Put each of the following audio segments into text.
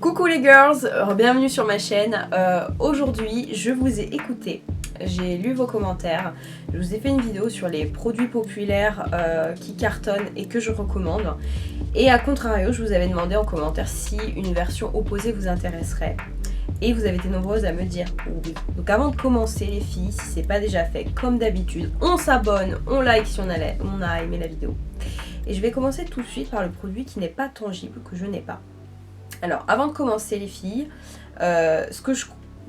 Coucou les girls, bienvenue sur ma chaîne. Aujourd'hui je vous ai écouté, j'ai lu vos commentaires, je vous ai fait une vidéo sur les produits populaires qui cartonnent et que je recommande. Et à contrario, je vous avais demandé en commentaire si une version opposée vous intéresserait. Et vous avez été nombreuses à me dire oui. Donc avant de commencer les filles, si c'est pas déjà fait, comme d'habitude, on s'abonne, on like si on a aimé la vidéo. Et je vais commencer tout de suite par le produit qui n'est pas tangible, que je n'ai pas. Alors avant de commencer les filles, ce que je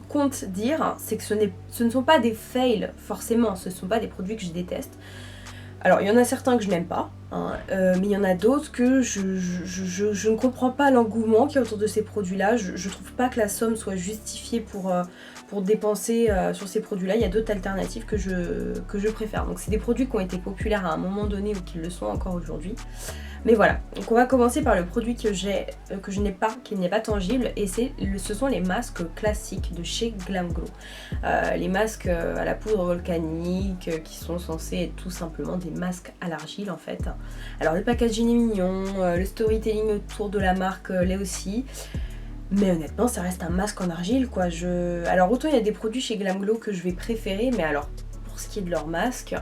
compte dire, c'est que ce ne sont pas des fails forcément, ce ne sont pas des produits que je déteste. Alors il y en a certains que je n'aime pas, hein, mais il y en a d'autres que je ne comprends pas l'engouement qui est autour de ces produits-là. Je trouve pas que la somme soit justifiée pour dépenser sur ces produits-là. Il y a d'autres alternatives que je préfère. Donc c'est des produits qui ont été populaires à un moment donné ou qui le sont encore aujourd'hui. Mais voilà, donc on va commencer par le produit que je n'ai pas, qui n'est pas tangible, et ce sont les masques classiques de chez Glam Glow. Les masques à la poudre volcanique qui sont censés être tout simplement des masques à l'argile en fait. Alors le packaging est mignon, le storytelling autour de la marque l'est aussi. Mais honnêtement, ça reste un masque en argile quoi. Alors autant il y a des produits chez Glam Glow que je vais préférer, mais alors pour ce qui est de leurs masques,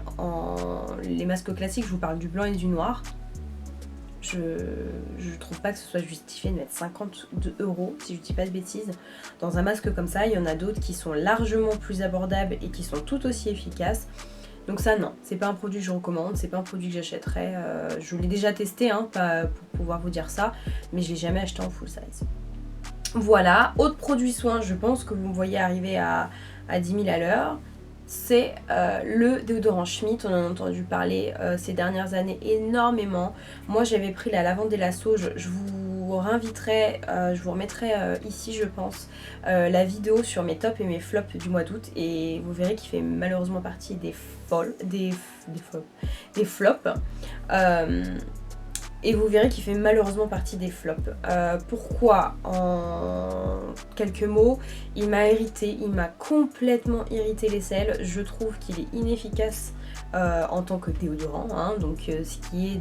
les masques classiques, je vous parle du blanc et du noir. Je trouve pas que ce soit justifié de mettre 52 €, si je dis pas de bêtises, dans un masque comme ça. Il y en a d'autres qui sont largement plus abordables et qui sont tout aussi efficaces. Donc ça non, c'est pas un produit que je recommande, c'est pas un produit que j'achèterais. Je l'ai déjà testé hein, pas pour pouvoir vous dire ça, mais je l'ai jamais acheté en full size. Voilà, autre produit soin, je pense que vous me voyez arriver à 10 000 à l'heure. C'est le déodorant Schmitt. On en a entendu parler ces dernières années énormément. Moi j'avais pris la lavande et la sauge. Je vous réinviterai, je vous remettrai ici je pense la vidéo sur mes tops et mes flops du mois d'août, et vous verrez qu'il fait malheureusement partie des flops. Et vous verrez qu'il fait malheureusement partie des flops. Pourquoi? En quelques mots, il m'a irrité, il m'a complètement irrité les selles. Je trouve qu'il est inefficace en tant que déodorant, hein, donc ce qui est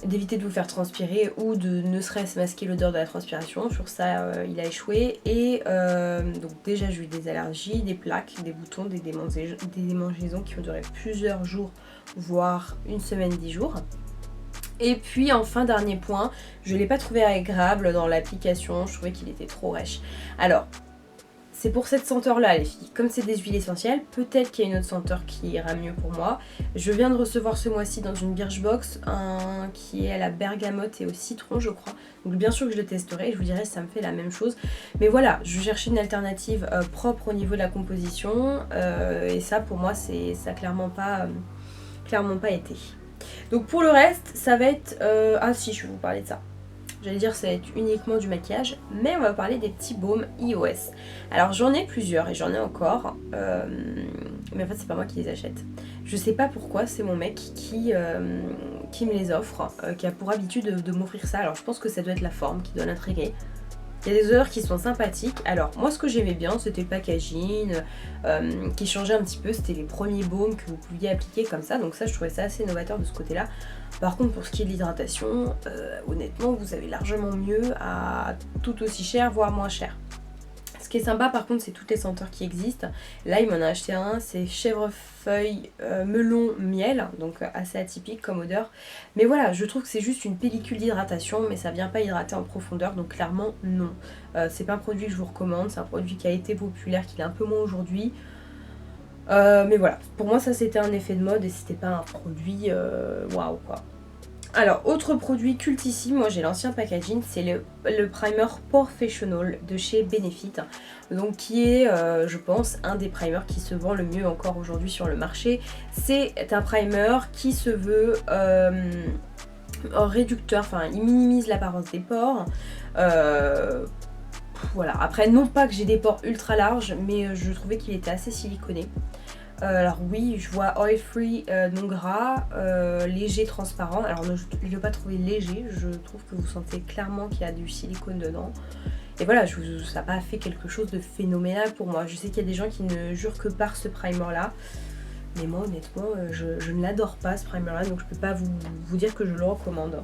d'éviter de vous faire transpirer ou de ne serait-ce masquer l'odeur de la transpiration. Sur ça, il a échoué. Et donc déjà, j'ai eu des allergies, des plaques, des boutons, des démangeaisons qui ont duré plusieurs jours, voire une semaine, 10 jours. Et puis enfin dernier point, je ne l'ai pas trouvé agréable dans l'application, je trouvais qu'il était trop rêche. Alors, c'est pour cette senteur là les filles, comme c'est des huiles essentielles, peut-être qu'il y a une autre senteur qui ira mieux pour moi. Je viens de recevoir ce mois-ci dans une Birchbox un qui est à la bergamote et au citron je crois. Donc bien sûr que je le testerai et je vous dirai si ça me fait la même chose. Mais voilà, je cherchais une alternative propre au niveau de la composition et ça pour moi ça a clairement pas été. Donc pour le reste, ça va être... Ah si, je vais vous parler de ça. J'allais dire ça va être uniquement du maquillage, mais on va parler des petits baumes iOS. Alors j'en ai plusieurs et j'en ai encore, mais en fait c'est pas moi qui les achète. Je sais pas pourquoi, c'est mon mec qui me les offre, qui a pour habitude de m'offrir ça. Alors je pense que ça doit être la forme qui doit l'intriguer. Il y a des odeurs qui sont sympathiques. Alors moi ce que j'aimais bien c'était le packaging qui changeait un petit peu. C'était les premiers baumes que vous pouviez appliquer comme ça. Donc ça je trouvais ça assez novateur de ce côté là. Par contre pour ce qui est de l'hydratation, honnêtement vous avez largement mieux à tout aussi cher voire moins cher. Ce qui est sympa par contre c'est toutes les senteurs qui existent. Là il m'en a acheté un, c'est chèvrefeuille, melon, miel, donc assez atypique comme odeur. Mais voilà, je trouve que c'est juste une pellicule d'hydratation, mais ça vient pas hydrater en profondeur, donc clairement non. C'est pas un produit que je vous recommande, c'est un produit qui a été populaire, qui est un peu moins aujourd'hui. Mais voilà, pour moi ça c'était un effet de mode et c'était pas un produit waouh quoi. Alors, autre produit cultissime, moi j'ai l'ancien packaging, c'est le primer Professional de chez Benefit. Donc qui est, je pense, un des primers qui se vend le mieux encore aujourd'hui sur le marché. C'est un primer qui se veut réducteur, enfin il minimise l'apparence des pores. Voilà, après non pas que j'ai des pores ultra larges, mais je trouvais qu'il était assez siliconé. Alors oui, je vois oil free, non gras, léger, transparent. Alors je ne l'ai pas trouvé léger, je trouve que vous sentez clairement qu'il y a du silicone dedans. Et voilà, ça n'a pas fait quelque chose de phénoménal pour moi. Je sais qu'il y a des gens qui ne jurent que par ce primer là. Mais moi honnêtement, je ne l'adore pas ce primer là, donc je ne peux pas vous dire que je le recommande.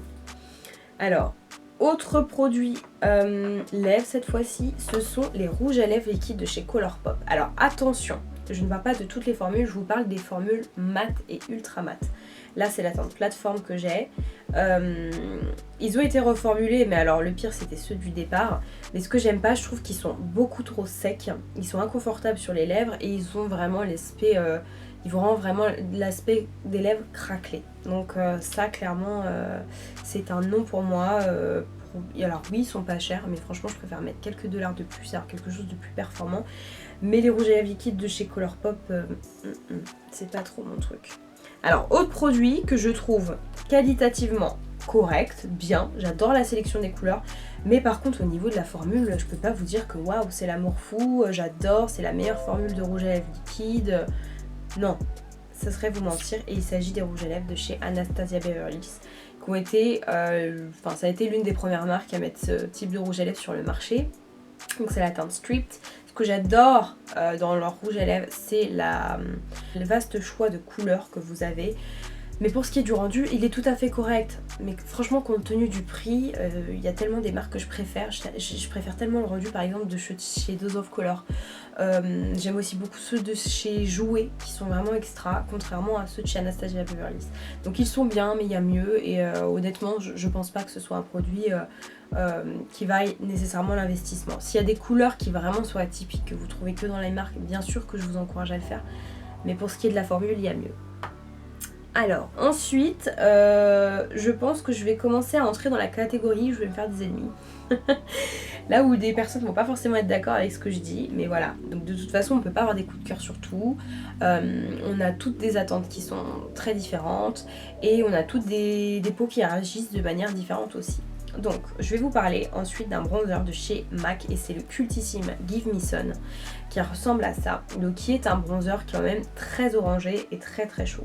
Alors, autre produit lèvres cette fois-ci, ce sont les rouges à lèvres liquides de chez Colourpop. Alors attention, je ne parle pas de toutes les formules, je vous parle des formules mat et ultra mat. Là c'est la teinte plateforme que j'ai. Ils ont été reformulés, mais alors le pire c'était ceux du départ. Mais ce que j'aime pas, je trouve qu'ils sont beaucoup trop secs. Ils sont inconfortables sur les lèvres et ils ont vraiment l'aspect... ils vous rendent vraiment l'aspect des lèvres craquelées. Donc ça clairement c'est un non pour moi. Alors oui ils sont pas chers, mais franchement je préfère mettre quelques dollars de plus, alors quelque chose de plus performant. Mais les rouges à lèvres liquides de chez Colourpop, c'est pas trop mon truc. Alors autre produit que je trouve qualitativement correct, bien, j'adore la sélection des couleurs, mais par contre au niveau de la formule, je peux pas vous dire que waouh c'est l'amour fou, j'adore, c'est la meilleure formule de rouge à lèvres liquide. Non, ça serait vous mentir, et il s'agit des rouges à lèvres de chez Anastasia Beverly Hills, qui ont été, ça a été l'une des premières marques à mettre ce type de rouge à lèvres sur le marché. Donc c'est la teinte Stripped. Ce que j'adore dans leur rouge à lèvres, c'est le vaste choix de couleurs que vous avez. Mais pour ce qui est du rendu, il est tout à fait correct. Mais franchement, compte tenu du prix, il y a tellement des marques que je préfère. Je préfère tellement le rendu, par exemple, de chez Dose of Color. J'aime aussi beaucoup ceux de chez Jouet, qui sont vraiment extra, contrairement à ceux de chez Anastasia Beverly Hills. Donc ils sont bien, mais il y a mieux. Et honnêtement, je pense pas que ce soit un produit qui vaille nécessairement l'investissement. S'il y a des couleurs qui vraiment soient atypiques, que vous trouvez que dans les marques, bien sûr que je vous encourage à le faire. Mais pour ce qui est de la formule, il y a mieux. Alors, ensuite, je pense que je vais commencer à entrer dans la catégorie, je vais me faire des ennemis. Là où des personnes ne vont pas forcément être d'accord avec ce que je dis, mais voilà. Donc de toute façon, on ne peut pas avoir des coups de cœur sur tout. On a toutes des attentes qui sont très différentes et on a toutes des peaux qui réagissent de manière différente aussi. Donc, je vais vous parler ensuite d'un bronzer de chez MAC et c'est le cultissime Give Me Sun qui ressemble à ça. Donc, qui est un bronzer quand même très orangé et très très chaud.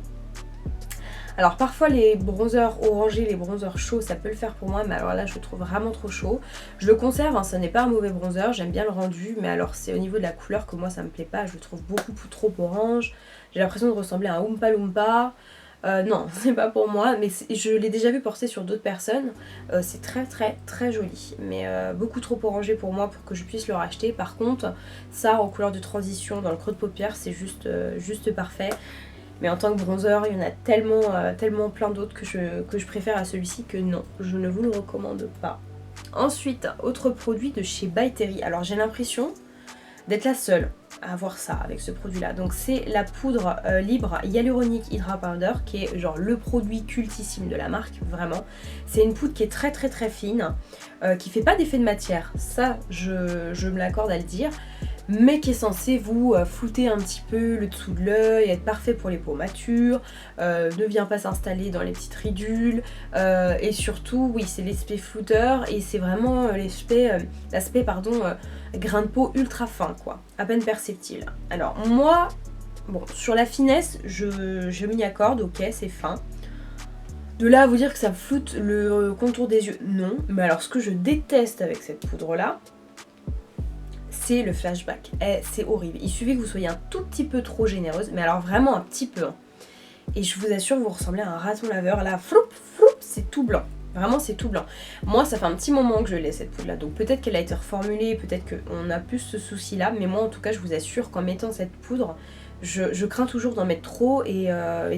Alors parfois les bronzers orangés, les bronzers chauds, ça peut le faire pour moi, mais alors là je le trouve vraiment trop chaud. Je le conserve, hein, ça n'est pas un mauvais bronzer, j'aime bien le rendu, mais alors c'est au niveau de la couleur que moi ça me plaît pas, je le trouve beaucoup trop orange. J'ai l'impression de ressembler à un Oompa Loompa. Non, c'est pas pour moi, mais je l'ai déjà vu porter sur d'autres personnes. C'est très joli, mais beaucoup trop orangé pour moi pour que je puisse le racheter. Par contre, ça en couleur de transition dans le creux de paupière, c'est juste parfait. Mais en tant que bronzer, il y en a tellement plein d'autres que je préfère à celui-ci que non, je ne vous le recommande pas. Ensuite, autre produit de chez By Terry. Alors j'ai l'impression d'être la seule à avoir ça avec ce produit-là. Donc c'est la poudre libre Hyaluronic Hydra Powder qui est genre le produit cultissime de la marque, vraiment. C'est une poudre qui est très fine, qui fait pas d'effet de matière, ça je me l'accorde à le dire, mais qui est censé vous flouter un petit peu le dessous de l'œil, être parfait pour les peaux matures, ne vient pas s'installer dans les petites ridules, et surtout, oui, c'est l'aspect flouteur et c'est vraiment l'aspect grain de peau ultra fin, quoi, à peine perceptible. Alors moi, bon, sur la finesse, je m'y accorde, ok, c'est fin. De là à vous dire que ça floute le contour des yeux, non. Mais alors ce que je déteste avec cette poudre-là, c'est le flashback. C'est horrible. Il suffit que vous soyez un tout petit peu trop généreuse, mais alors vraiment un petit peu. Hein. Et je vous assure, vous ressemblez à un raton laveur. Là, c'est tout blanc. Vraiment, c'est tout blanc. Moi, ça fait un petit moment que je l'ai, cette poudre-là. Donc peut-être qu'elle a été reformulée, peut-être qu'on a plus ce souci-là. Mais moi, en tout cas, je vous assure qu'en mettant cette poudre, je crains toujours d'en mettre trop et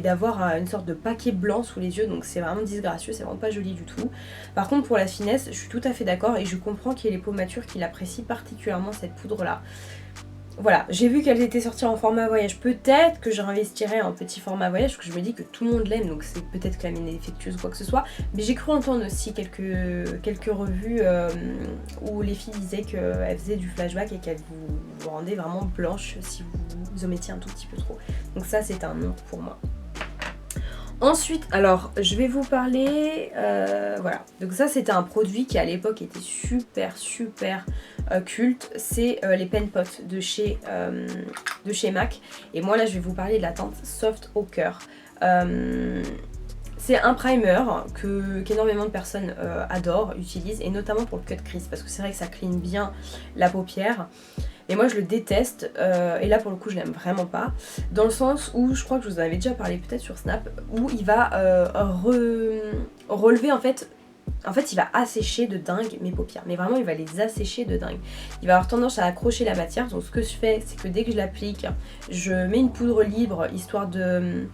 d'avoir une sorte de paquet blanc sous les yeux, donc c'est vraiment disgracieux, c'est vraiment pas joli du tout. Par contre pour la finesse, je suis tout à fait d'accord et je comprends qu'il y ait les peaux matures qui l'apprécient particulièrement cette poudre là. Voilà, j'ai vu qu'elle était sortie en format voyage, peut-être que je réinvestirais en petit format voyage, parce que je me dis que tout le monde l'aime, donc c'est peut-être que la mienne est défectueuse ou quoi que ce soit, mais j'ai cru entendre aussi quelques revues où les filles disaient qu'elles faisaient du flashback et qu'elles vous rendaient vraiment blanche si vous en mettiez un tout petit peu trop. Donc ça c'est un non pour moi. Ensuite, alors je vais vous parler, voilà, donc ça c'était un produit qui à l'époque était super culte, c'est les pen pots de chez MAC, et moi là je vais vous parler de la teinte Soft Ochre. C'est un primer qu'énormément de personnes adorent, utilisent, et notamment pour le cut crease, parce que c'est vrai que ça clean bien la paupière. Et moi je le déteste, et là pour le coup je l'aime vraiment pas, dans le sens où, je crois que je vous en avais déjà parlé peut-être sur Snap, où il va relever en fait En fait, il va assécher de dingue mes paupières. Mais vraiment, il va les assécher de dingue. Il va avoir tendance à accrocher la matière. Donc ce que je fais, c'est que dès que je l'applique, je mets une poudre libre, histoire de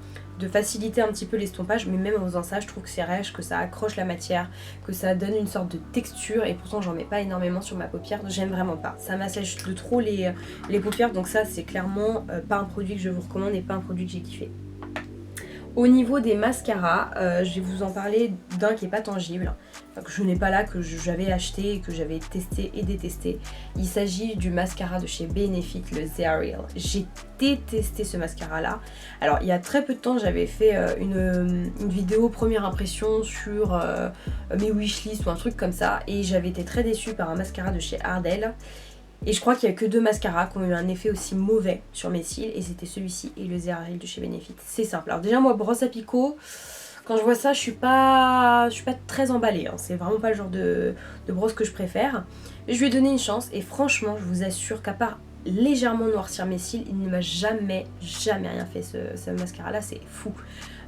faciliter un petit peu l'estompage. Mais même en faisant ça, je trouve que c'est rêche, que ça accroche la matière, que ça donne une sorte de texture. Et pourtant, j'en mets pas énormément sur ma paupière. J'aime vraiment pas. Ça m'assèche de trop les paupières. Donc ça, c'est clairement pas un produit que je vous recommande et pas un produit que j'ai kiffé. Au niveau des mascaras, je vais vous en parler d'un qui n'est pas tangible, que je n'ai pas là, que j'avais acheté et que j'avais testé et détesté. Il s'agit du mascara de chez Benefit, le The Real. J'ai détesté ce mascara là. Alors il y a très peu de temps, j'avais fait une vidéo première impression sur mes wishlist ou un truc comme ça, et j'avais été très déçue par un mascara de chez Ardell. Et je crois qu'il n'y a que 2 mascaras qui ont eu un effet aussi mauvais sur mes cils, et c'était celui-ci et le The Real de chez Benefit. C'est simple. Alors déjà, moi, brosse à picot, quand je vois ça, je suis pas très emballée. Hein. C'est vraiment pas le genre de brosse que je préfère. Je lui ai donné une chance, et franchement, je vous assure qu'à part légèrement noircir mes cils, il ne m'a jamais rien fait, ce mascara-là. C'est fou.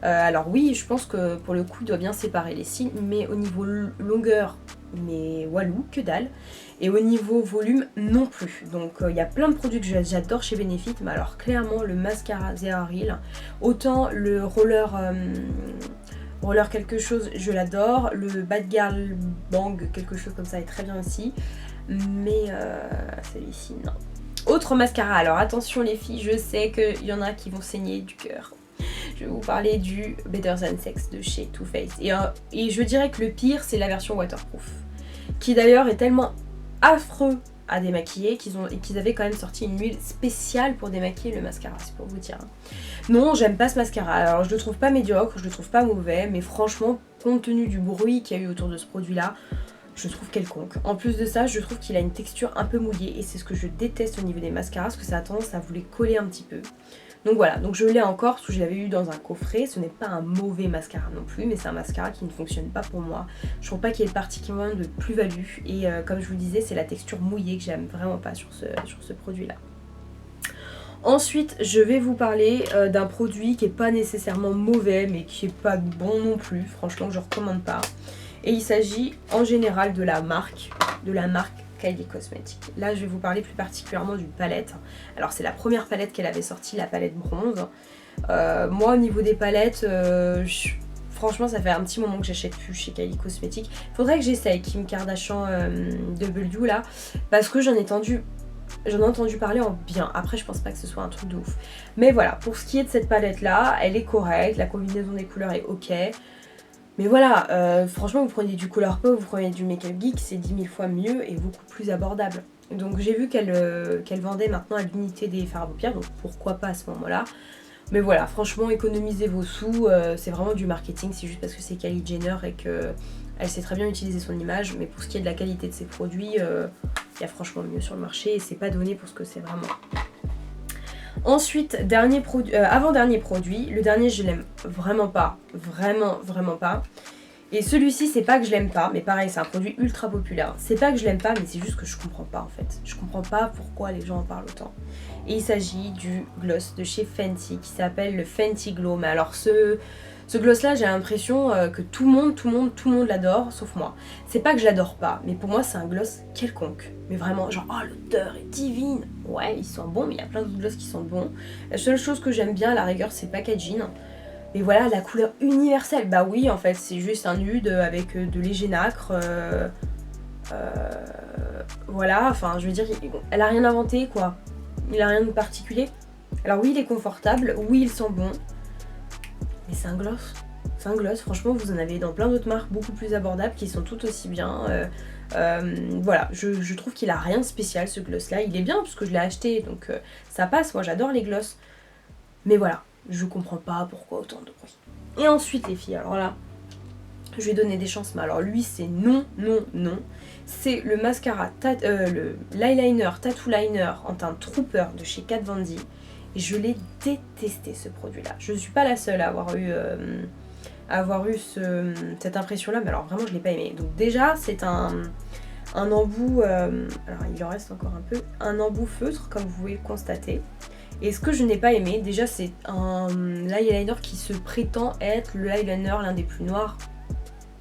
Alors oui, je pense que pour le coup, il doit bien séparer les cils, mais au niveau longueur, mais walou, que dalle. Et au niveau volume, non plus. Donc il y a plein de produits que j'adore chez Benefit, mais alors clairement le mascara The Real, autant le roller quelque chose, je l'adore, le Bad Girl Bang quelque chose comme ça est très bien aussi, mais celui-ci non. Autre mascara, alors attention les filles, je sais qu'il y en a qui vont saigner du cœur. Je vais vous parler du Better Than Sex de chez Too Faced. Et je dirais que le pire, c'est la version waterproof, qui d'ailleurs est tellement affreux à démaquiller qu'ils avaient quand même sorti une huile spéciale pour démaquiller le mascara, c'est pour vous dire. Non, j'aime pas ce mascara. Alors je le trouve pas médiocre, je le trouve pas mauvais, mais franchement, compte tenu du bruit qu'il y a eu autour de ce produit-là, je le trouve quelconque. En plus de ça, je trouve qu'il a une texture un peu mouillée, et c'est ce que je déteste au niveau des mascaras, parce que ça a tendance à vous les coller un petit peu. Donc voilà, donc je l'ai encore parce que je l'avais eu dans un coffret. Ce n'est pas un mauvais mascara non plus, mais c'est un mascara qui ne fonctionne pas pour moi. Je trouve pas qu'il y ait particulièrement de plus-value, et comme je vous le disais, c'est la texture mouillée que j'aime vraiment pas sur ce produit-là. Ensuite, je vais vous parler d'un produit qui est pas nécessairement mauvais, mais qui est pas bon non plus. Franchement, je recommande pas. Et il s'agit en général de la marque Kylie Cosmetics. Là, je vais vous parler plus particulièrement d'une palette. Alors, c'est la première palette qu'elle avait sortie, la palette bronze. Moi, au niveau des palettes, franchement, ça fait un petit moment que j'achète plus chez Kylie Cosmetics. Faudrait que j'essaye Kim Kardashian W là, parce que j'en ai entendu parler en bien. Après, je pense pas que ce soit un truc de ouf. Mais voilà, pour ce qui est de cette palette là, elle est correcte. La combinaison des couleurs est ok. Mais voilà, franchement, vous prenez du Colourpop, vous prenez du Make Up Geek, c'est 10 000 fois mieux et beaucoup plus abordable. Donc j'ai vu qu'elle vendait maintenant à l'unité des fards à paupières, donc pourquoi pas à ce moment-là. Mais voilà, franchement, économisez vos sous, c'est vraiment du marketing, c'est juste parce que c'est Kylie Jenner et qu'elle sait très bien utiliser son image. Mais pour ce qui est de la qualité de ses produits, il y a franchement mieux sur le marché, et c'est pas donné pour ce que c'est vraiment. Ensuite, avant-dernier produit, le dernier je l'aime vraiment pas, vraiment pas. Et celui-ci, c'est pas que je l'aime pas, mais pareil, c'est un produit ultra populaire. C'est pas que je l'aime pas, mais c'est juste que je comprends pas en fait. Je comprends pas pourquoi les gens en parlent autant. Et il s'agit du gloss de chez Fenty qui s'appelle le Fenty Glow. Mais alors ce gloss là, j'ai l'impression que tout le monde l'adore, sauf moi. C'est pas que je l'adore pas, mais pour moi c'est un gloss quelconque. Mais vraiment, genre, oh l'odeur est divine. Ouais, ils sont bons, mais il y a plein d'autres gloss qui sont bons. La seule chose que j'aime bien à la rigueur, c'est le packaging. Mais voilà, la couleur universelle, bah oui, en fait, c'est juste un nude avec de légers nacre. Voilà, enfin, je veux dire, elle a rien inventé, quoi. Il a rien de particulier. Alors oui, il est confortable, oui, il sent bon. Mais c'est un gloss. C'est un gloss, franchement, vous en avez dans plein d'autres marques beaucoup plus abordables qui sont tout aussi bien. Voilà, je trouve qu'il a rien de spécial ce gloss là. Il est bien puisque je l'ai acheté, donc ça passe. Moi j'adore les gloss. Mais voilà, je comprends pas pourquoi autant de bruit. Et ensuite les filles, alors là, je vais donner des chances, mais alors lui c'est non. C'est le mascara, l'eyeliner Tattoo Liner en teinte Trooper de chez Kat Von D. Et je l'ai détesté ce produit là. Je suis pas la seule à avoir eu cette impression là, mais alors vraiment je l'ai pas aimé. Donc déjà c'est un embout, alors il en reste encore un peu, un embout feutre comme vous pouvez le constater. Et ce que je n'ai pas aimé, déjà c'est un eyeliner qui se prétend être le eyeliner l'un des plus noirs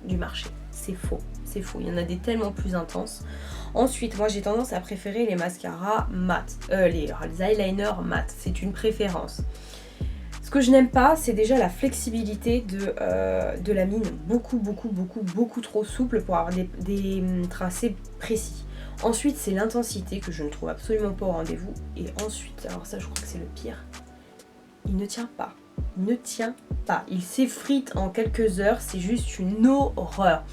du marché. c'est faux. C'est faux, il y en a des tellement plus intenses. Ensuite, moi j'ai tendance à préférer les mascaras mat, les eyeliners mat, c'est une préférence. Ce que je n'aime pas, c'est déjà la flexibilité de la mine, beaucoup trop souple pour avoir des tracés précis. Ensuite, c'est l'intensité que je ne trouve absolument pas au rendez-vous. Et ensuite, alors ça je crois que c'est le pire, il ne tient pas. Il ne tient pas. Il s'effrite en quelques heures, c'est juste une horreur.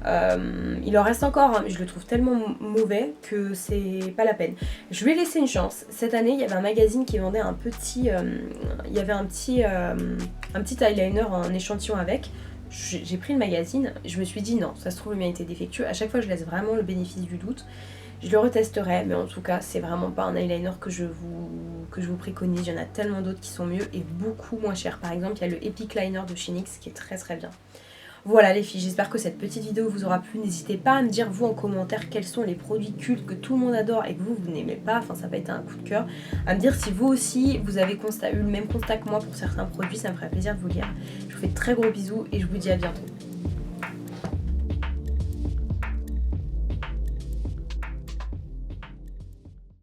Il en reste encore, hein, mais je le trouve tellement mauvais que c'est pas la peine. Je vais laisser une chance. Cette année, il y avait un magazine qui vendait un petit eyeliner en échantillon avec. J'ai pris le magazine, je me suis dit non, ça se trouve il m'a été défectueux. À chaque fois, je laisse vraiment le bénéfice du doute. Je le retesterai, mais en tout cas, c'est vraiment pas un eyeliner que je vous préconise. Il y en a tellement d'autres qui sont mieux et beaucoup moins chers. Par exemple, il y a le Epic Liner de chez NYX qui est très bien. Voilà les filles, j'espère que cette petite vidéo vous aura plu. N'hésitez pas à me dire vous en commentaire quels sont les produits cultes que tout le monde adore et que vous n'aimez pas, enfin ça n'a pas été un coup de cœur. À me dire si vous aussi vous avez eu le même constat que moi pour certains produits, ça me ferait plaisir de vous lire. Je vous fais de très gros bisous et je vous dis à bientôt.